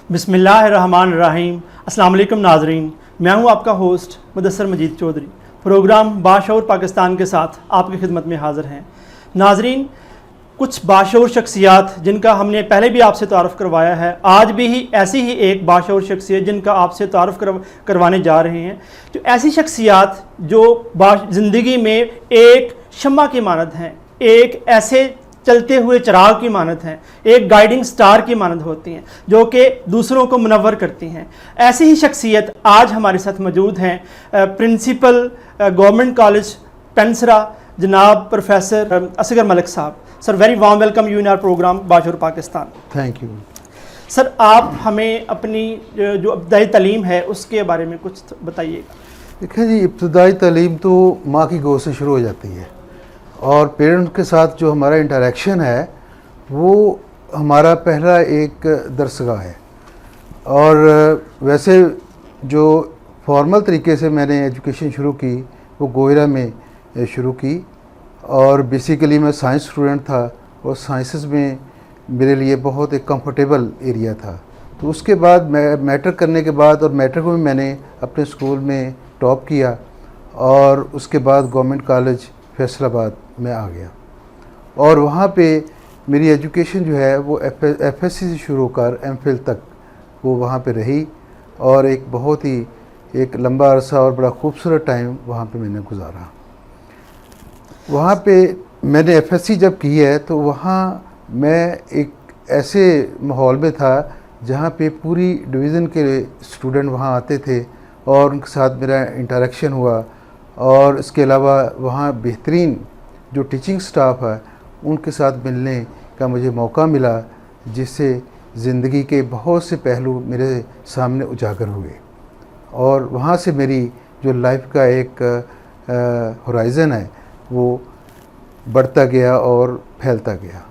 बिस्मिल्लाहिर्रहमानिर्रहीम। अस्सलाम वालेकुम नाजरीन, मैं हूं आपका होस्ट मुदस्सर मजीद चौधरी। प्रोग्राम बाशऊर पाकिस्तान के साथ आपकी खिदमत में हाज़िर हैं। नाजरीन, कुछ बाशऊर शख्सियात जिनका हमने पहले भी आपसे तारुफ़ करवाया है, आज भी ऐसी ही एक बाशऊर शख्सियत जिनका आपसे तारुफ़ करवाने जा रहे हैं। तो ऐसी शख्सियात जो ज़िंदगी में एक शम्मा की मानद हैं, एक ऐसे चलते हुए चिराग की मानद हैं, एक गाइडिंग स्टार की मानद होती हैं, जो कि दूसरों को मुनव्वर करती हैं। ऐसी ही शख्सियत आज हमारे साथ मौजूद हैं प्रिंसिपल गवर्नमेंट कॉलेज पेंसरा जनाब प्रोफेसर असगर मलिक साहब। Sir, very warm welcome you in our programme Bashaoor Pakistan. Thank you. Sir, आप हमें अपनी जो इब्तदाई तालीम है उसके बारे में कुछ बताइएगा। देखिए जी, इब्तदाई तालीम तो माँ की गोद से शुरू हो जाती है और पेरेंट्स के साथ जो हमारा इंटरेक्शन है वो हमारा पहला एक दरसगाह है। और वैसे जो फॉर्मल तरीके से मैंने एजुकेशन शुरू की वो गोयरा में शुरू की और बेसिकली मैं साइंस स्टूडेंट था और साइंसेस में मेरे लिए बहुत एक कंफर्टेबल एरिया था। तो उसके बाद मैं मैट्रिक करने के बाद और मैट्रिक में मैंने अपने स्कूल में टॉप किया और उसके बाद गवर्नमेंट कॉलेज फैसलाबाद में आ गया और वहाँ पे मेरी एजुकेशन जो है वो एफएससी से शुरू होकर एमफिल तक वो वहाँ पे रही और एक बहुत ही एक लंबा अरसा और बड़ा खूबसूरत टाइम वहाँ पे मैंने गुजारा। वहाँ पे मैंने एफएससी जब की है तो वहाँ मैं एक ऐसे माहौल में था जहाँ पे पूरी डिवीज़न के स्टूडेंट वहाँ आते थे और उनके साथ मेरा इंटरेक्शन हुआ और इसके अलावा वहाँ बेहतरीन जो टीचिंग स्टाफ है उनके साथ मिलने का मुझे मौका मिला, जिससे ज़िंदगी के बहुत से पहलू मेरे सामने उजागर हुए और वहाँ से मेरी जो लाइफ का एक होराइज़न है वो बढ़ता गया और फैलता गया।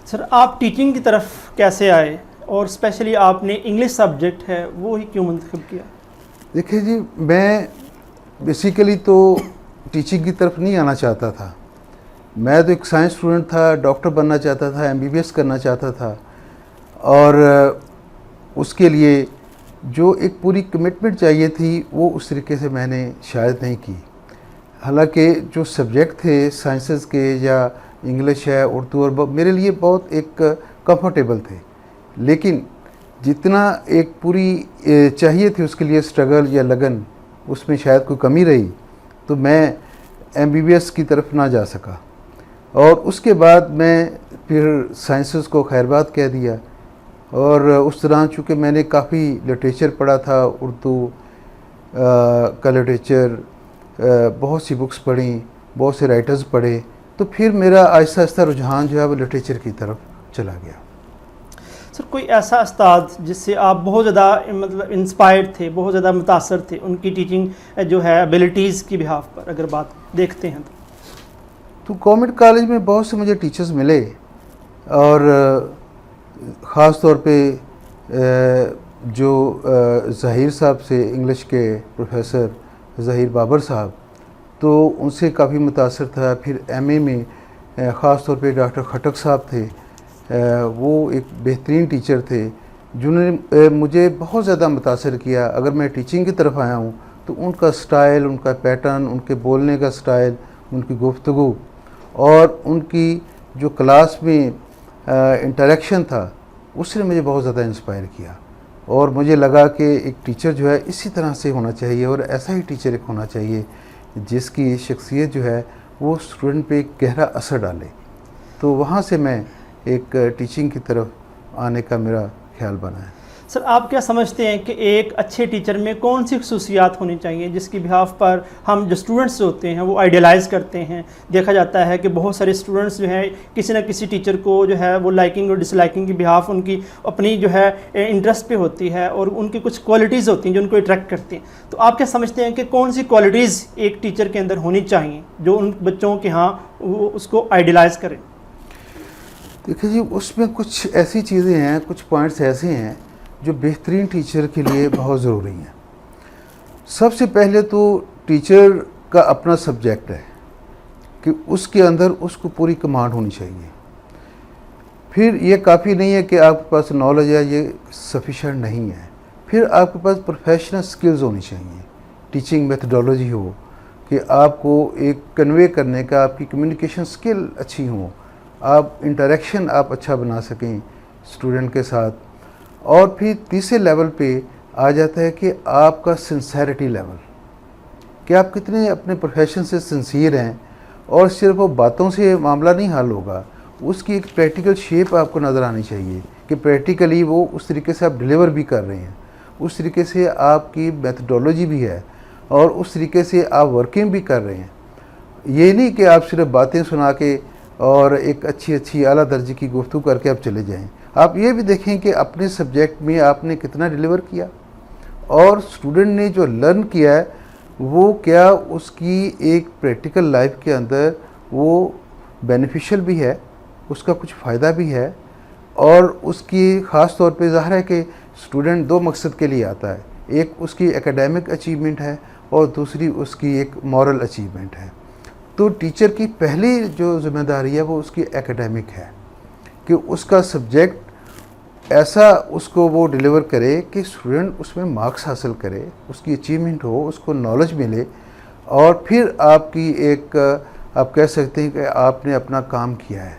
सर, आप टीचिंग की तरफ कैसे आए और स्पेशली आपने इंग्लिश सब्जेक्ट है वो ही क्यों मुंतखब किया? देखिए जी, मैं बेसिकली तो टीचिंग की तरफ नहीं आना चाहता था। मैं तो एक साइंस स्टूडेंट था, डॉक्टर बनना चाहता था, एमबीबीएस करना चाहता था और उसके लिए जो एक पूरी कमिटमेंट चाहिए थी वो उस तरीके से मैंने शायद नहीं की। हालांकि जो सब्जेक्ट थे साइंसेस के या इंग्लिश है, उर्दू और मेरे लिए बहुत एक कंफर्टेबल थे, लेकिन जितना एक पूरी चाहिए थी उसके लिए स्ट्रगल या लगन उसमें शायद कोई कमी रही तो मैं एमबीबीएस की तरफ ना जा सका और उसके बाद मैं फिर साइंसेस को खैरबाद कह दिया। और उस दौरान चूँकि मैंने काफ़ी लिटरेचर पढ़ा था, उर्दू का लिटरेचर, बहुत सी बुक्स पढ़ी, बहुत से राइटर्स पढ़े, तो फिर मेरा आहिस्ता आहिस्ता रुझान जो है वो लिटरेचर की तरफ चला गया। सर, कोई ऐसा उस्ताद जिससे आप बहुत ज़्यादा मतलब इंस्पायर्ड थे, बहुत ज़्यादा मुतासर थे उनकी टीचिंग जो है एबिलिटीज़ की बिहाफ पर अगर बात देखते हैं तो गवर्नमेंट कॉलेज में बहुत से मुझे टीचर्स मिले और ख़ास तौर पे जो ज़हीर साहब से इंग्लिश के प्रोफेसर ज़हीर बाबर साहब, तो उनसे काफ़ी मुतासर था। फिर एमए में ख़ास तौर पे डॉक्टर खटक साहब थे, वो एक बेहतरीन टीचर थे जिन्होंने मुझे बहुत ज़्यादा मुतासर किया। अगर मैं टीचिंग की तरफ आया हूँ तो उनका स्टाइल, उनका पैटर्न, उनके बोलने का स्टाइल, उनकी गुफ्तगू और उनकी जो क्लास में इंटरेक्शन था उसने मुझे बहुत ज़्यादा इंस्पायर किया और मुझे लगा कि एक टीचर जो है इसी तरह से होना चाहिए और ऐसा ही टीचर एक होना चाहिए जिसकी शख्सियत जो है वो स्टूडेंट पे गहरा असर डाले। तो वहाँ से मैं एक टीचिंग की तरफ आने का मेरा ख्याल बना है। सर, आप क्या समझते हैं कि एक अच्छे टीचर में कौन सी खसूसियात होनी चाहिए जिसकी बिहाफ पर हम जो स्टूडेंट्स होते हैं वो आइडियलाइज़ करते हैं? देखा जाता है कि बहुत सारे स्टूडेंट्स जो हैं किसी न किसी टीचर को जो है वो लाइकिंग और डिसलाइकिंग की बिहाफ उनकी अपनी जो है इंटरेस्ट पे होती है और उनकी कुछ क्वालिटीज़ होती हैं जो उनको अट्रैक्ट करती हैं। तो आप क्या समझते हैं कि कौन सी क्वालिटीज़ एक टीचर के अंदर होनी चाहिए जो उन बच्चों के यहाँ वो उसको आइडियलाइज़ करें? देखिए जी, उसमें कुछ ऐसी चीज़ें हैं, कुछ पॉइंट्स ऐसे हैं जो बेहतरीन टीचर के लिए बहुत ज़रूरी हैं। सबसे पहले तो टीचर का अपना सब्जेक्ट है कि उसके अंदर उसको पूरी कमांड होनी चाहिए। फिर ये काफ़ी नहीं है कि आपके पास नॉलेज है, ये सफिशेंट नहीं है। फिर आपके पास प्रोफेशनल स्किल्स होनी चाहिए, टीचिंग मेथडोलॉजी हो कि आपको एक कन्वे करने का, आपकी कम्युनिकेशन स्किल अच्छी हो, आप इंटरेक्शन आप अच्छा बना सकें स्टूडेंट के साथ। और फिर तीसरे लेवल पे आ जाता है कि आपका सिंसेरिटी लेवल, कि आप कितने अपने प्रोफेशन से सिंसियर हैं। और सिर्फ वो बातों से मामला नहीं हल होगा, उसकी एक प्रैक्टिकल शेप आपको नज़र आनी चाहिए कि प्रैक्टिकली वो उस तरीके से आप डिलीवर भी कर रहे हैं, उस तरीके से आपकी मेथडोलॉजी भी है और उस तरीके से आप वर्किंग भी कर रहे हैं। ये नहीं कि आप सिर्फ बातें सुना के और एक अच्छी आला दर्जे की गुफ्तगू करके आप चले जाएं। आप ये भी देखें कि अपने सब्जेक्ट में आपने कितना डिलीवर किया और स्टूडेंट ने जो लर्न किया है वो क्या उसकी एक प्रैक्टिकल लाइफ के अंदर वो बेनिफिशियल भी है, उसका कुछ फ़ायदा भी है। और उसकी ख़ास तौर पे ज़ाहिर है कि स्टूडेंट दो मकसद के लिए आता है, एक उसकी एकेडमिक अचीवमेंट है और दूसरी उसकी एक मॉरल अचीवमेंट है। तो टीचर की पहली जो ज़िम्मेदारी है वो उसकी एकेडमिक है कि उसका सब्जेक्ट ऐसा उसको वो डिलीवर करे कि स्टूडेंट उसमें मार्क्स हासिल करे, उसकी अचीवमेंट हो, उसको नॉलेज मिले। और फिर आपकी एक आप कह सकते हैं कि आपने अपना काम किया है,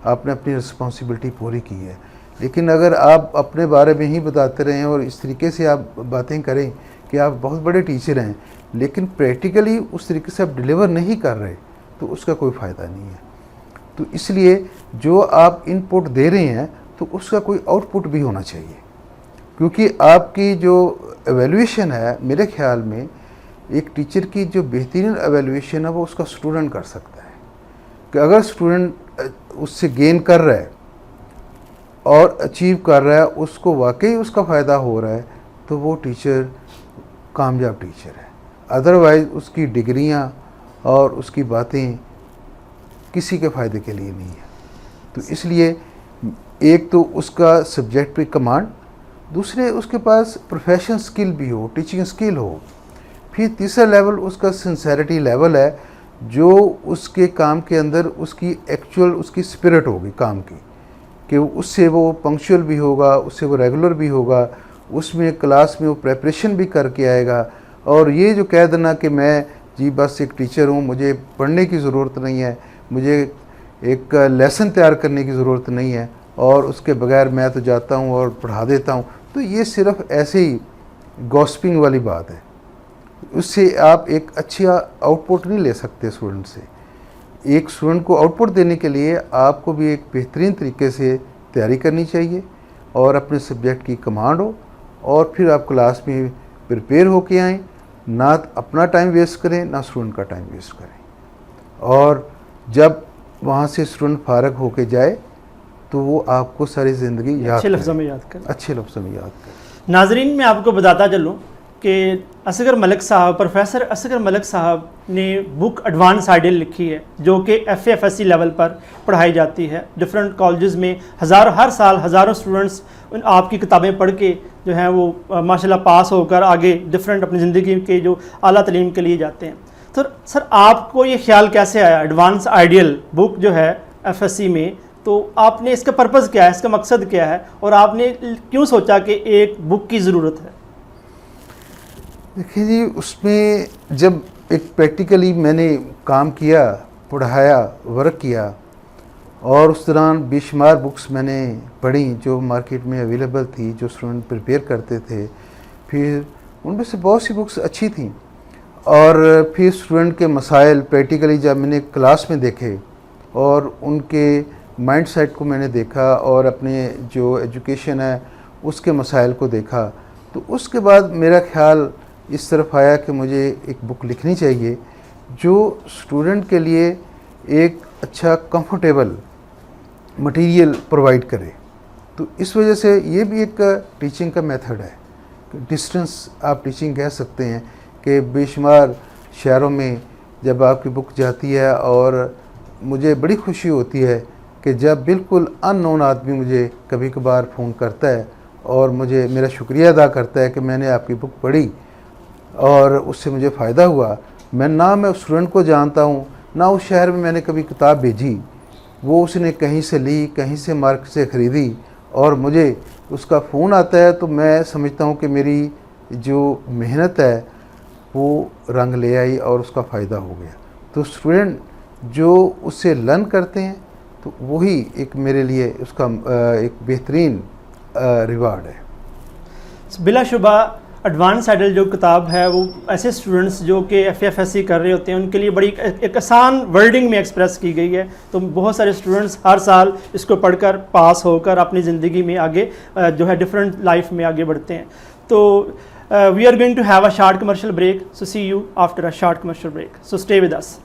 आपने अपनी रिस्पॉन्सिबिलिटी पूरी की है। लेकिन अगर आप अपने बारे में ही बताते रहें और इस तरीके से आप बातें करें कि आप बहुत बड़े टीचर हैं लेकिन प्रैक्टिकली उस तरीके से आप डिलीवर नहीं कर रहे, तो उसका कोई फ़ायदा नहीं है। तो इसलिए जो आप इनपुट दे रहे हैं तो उसका कोई आउटपुट भी होना चाहिए, क्योंकि आपकी जो एवेल्यूएशन है, मेरे ख्याल में एक टीचर की जो बेहतरीन एवेल्यूएशन है वो उसका स्टूडेंट कर सकता है। कि अगर स्टूडेंट उससे गेन कर रहा है और अचीव कर रहा है, उसको वाकई उसका फ़ायदा हो रहा है, तो वो टीचर कामयाब टीचर है। अदरवाइज़ उसकी डिग्रियां और उसकी बातें किसी के फ़ायदे के लिए नहीं है। तो इसलिए एक तो उसका सब्जेक्ट पे कमांड, दूसरे उसके पास प्रोफेशनल स्किल भी हो, टीचिंग स्किल हो। फिर तीसरा लेवल उसका सिंसेरिटी लेवल है, जो उसके काम के अंदर उसकी एक्चुअल उसकी स्पिरिट होगी काम की, कि उससे वो पंक्चुअल भी होगा, उससे वो रेगुलर भी होगा, उसमें क्लास में वो प्रेपरेशन भी करके आएगा। और ये जो कह देना कि मैं जी बस एक टीचर हूँ, मुझे पढ़ने की ज़रूरत नहीं है, मुझे एक लेसन तैयार करने की ज़रूरत नहीं है और उसके बगैर मैं तो जाता हूँ और पढ़ा देता हूँ, तो ये सिर्फ ऐसे ही गॉसिपिंग वाली बात है। उससे आप एक अच्छा आउटपुट नहीं ले सकते स्टूडेंट से। एक स्टूडेंट को आउटपुट देने के लिए आपको भी एक बेहतरीन तरीके से तैयारी करनी चाहिए और अपने सब्जेक्ट की कमांड हो, और फिर आप क्लास में प्रिपेयर होके आएँ, ना अपना टाइम वेस्ट करें ना स्टूडेंट का टाइम वेस्ट करें। और जब वहाँ से स्टूडेंट फारग होके जाए तो वो आपको सारी ज़िंदगी याद अच्छे लफ्ज़ों में याद करें, अच्छे लफ्ज़ों में याद करें। नाजरीन मैं आपको बताता चलूँ कि असगर मलिक साहब, प्रोफेसर असगर मलिक साहब ने बुक एडवांस आइडियल लिखी है, जो कि FA-FSC लेवल पर पढ़ाई जाती है डिफरेंट कॉलेजेस में। हर साल हज़ारों स्टूडेंट्स आपकी किताबें पढ़ के जो हैं वो माशाल्लाह पास होकर आगे डिफरेंट अपनी ज़िंदगी के जो आला तालीम के लिए जाते हैं। तो सर आपको ये ख्याल कैसे आया एडवांस आइडियल बुक जो है FSC में, तो आपने इसका पर्पज़ क्या है, इसका मकसद क्या है और आपने क्यों सोचा कि एक बुक की ज़रूरत है? देखिए जी, उसमें जब एक प्रैक्टिकली मैंने काम किया, पढ़ाया, वर्क किया, और उस दौरान बेशुमार बुक्स मैंने पढ़ी जो मार्केट में अवेलेबल थी, जो स्टूडेंट प्रिपेयर करते थे। फिर उनमें से बहुत सी बुक्स अच्छी थी और फिर स्टूडेंट के मसाइल प्रैक्टिकली जब मैंने क्लास में देखे और उनके माइंड सेट को मैंने देखा और अपने जो एजुकेशन है उसके मसाइल को देखा, तो उसके बाद मेरा ख्याल इस तरफ आया कि मुझे एक बुक लिखनी चाहिए जो स्टूडेंट के लिए एक अच्छा कंफर्टेबल मटेरियल प्रोवाइड करे। तो इस वजह से ये भी एक टीचिंग का मेथड है, डिस्टेंस आप टीचिंग कह सकते हैं, कि बेशुमार शहरों में जब आपकी बुक जाती है, और मुझे बड़ी खुशी होती है कि जब बिल्कुल अननोन आदमी मुझे कभी कभार फ़ोन करता है और मुझे मेरा शुक्रिया अदा करता है कि मैंने आपकी बुक पढ़ी और उससे मुझे फ़ायदा हुआ। मैं उस स्टूडेंट को जानता हूँ, ना उस शहर में मैंने कभी किताब भेजी, वो उसने कहीं से ली, कहीं से मार्केट से ख़रीदी और मुझे उसका फ़ोन आता है तो मैं समझता हूँ कि मेरी जो मेहनत है वो रंग ले आई और उसका फ़ायदा हो गया। तो स्टूडेंट जो उससे लर्न करते हैं तो वही एक मेरे लिए उसका एक बेहतरीन रिवार्ड है। बिलाशुबा एडवांस आइडल जो किताब है वो ऐसे स्टूडेंट्स जो कि FFSC कर रहे होते हैं उनके लिए बड़ी एक आसान वर्डिंग में एक्सप्रेस की गई है। तो बहुत सारे स्टूडेंट्स हर साल इसको पढ़कर पास होकर अपनी ज़िंदगी में आगे जो है डिफरेंट लाइफ में आगे बढ़ते हैं। तो we are going to have a short commercial break, so see you after a short commercial break, so stay with us.